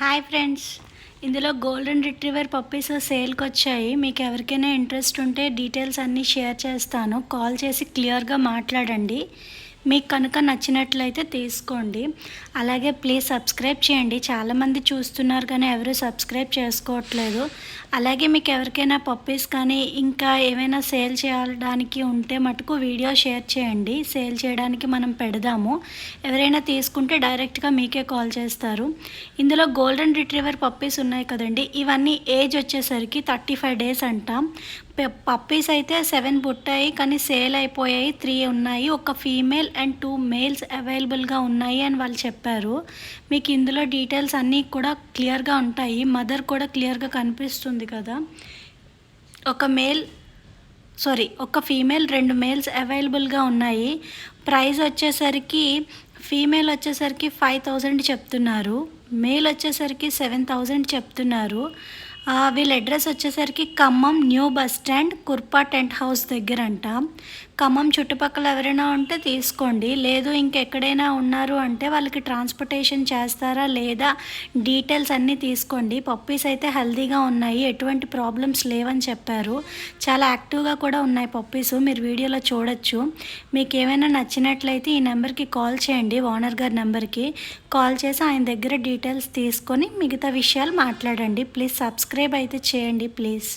Hi friends, ఇందులో golden retriever puppies సేల్కి వచ్చాయి. మీకు ఎవరికైనా ఇంట్రెస్ట్ ఉంటే డీటెయిల్స్ అన్నీ షేర్ చేస్తాను. కాల్ చేసి క్లియర్గా మాట్లాడండి. మీకు కనుక నచ్చినట్లయితే తీసుకోండి. అలాగే ప్లీజ్ సబ్స్క్రైబ్ చేయండి. చాలామంది చూస్తున్నారు కానీ ఎవరు సబ్స్క్రైబ్ చేసుకోవట్లేదు. అలాగే మీకు ఎవరికైనా పప్పీస్ కానీ ఇంకా ఏమైనా సేల్ చేయడానికి ఉంటే మటుకు వీడియో షేర్ చేయండి. సేల్ చేయడానికి మనం పెడదాము. ఎవరైనా తీసుకుంటే డైరెక్ట్గా మీకే కాల్ చేస్తారు. ఇందులో గోల్డెన్ రిట్రీవర్ పప్పీస్ ఉన్నాయి కదండి, ఇవన్నీ ఏజ్ వచ్చేసరికి 35 డేస్ అంటాం. పప్పీస్ అయితే 7 పుట్టాయి కానీ సేల్ అయిపోయాయి. 3 ఉన్నాయి. ఒక ఫీమేల్ అండ్ 2 మేల్స్ అవైలబుల్గా ఉన్నాయి అని వాళ్ళు చెప్పారు. మీకు ఇందులో డీటెయిల్స్ అన్నీ కూడా క్లియర్గా ఉంటాయి. మదర్ కూడా క్లియర్గా కనిపిస్తుంది కదా. ఒక ఫీమేల్ 2 మేల్స్ అవైలబుల్గా ఉన్నాయి. ప్రైస్ వచ్చేసరికి ఫీమేల్ వచ్చేసరికి 5000 చెప్తున్నారు, మేల్ వచ్చేసరికి 7000 చెప్తున్నారు. వీళ్ళ అడ్రస్ వచ్చేసరికి ఖమ్మం న్యూ బస్ స్టాండ్ కుర్పా టెంట్ హౌస్ దగ్గర అంట. ఖమ్మం చుట్టుపక్కల ఎవరైనా ఉంటే తీసుకోండి. లేదు ఇంకెక్కడైనా ఉన్నారు అంటే వాళ్ళకి ట్రాన్స్పోర్టేషన్ చేస్తారా లేదా డీటెయిల్స్ అన్నీ తీసుకోండి. పప్పీస్ అయితే హెల్తీగా ఉన్నాయి, ఎటువంటి ప్రాబ్లమ్స్ లేవని చెప్పారు. చాలా యాక్టివ్గా కూడా ఉన్నాయి పప్పీస్, మీరు వీడియోలో చూడొచ్చు. మీకు ఏమైనా నచ్చినట్లయితే ఈ నెంబర్కి కాల్ చేయండి. ఓనర్ గారి నెంబర్కి కాల్ చేసి ఆయన దగ్గర డీటెయిల్స్ తీసుకొని మిగతా విషయాలు మాట్లాడండి. ప్లీజ్ సబ్స్క్రైబ్ అయితే చేయండి ప్లీజ్.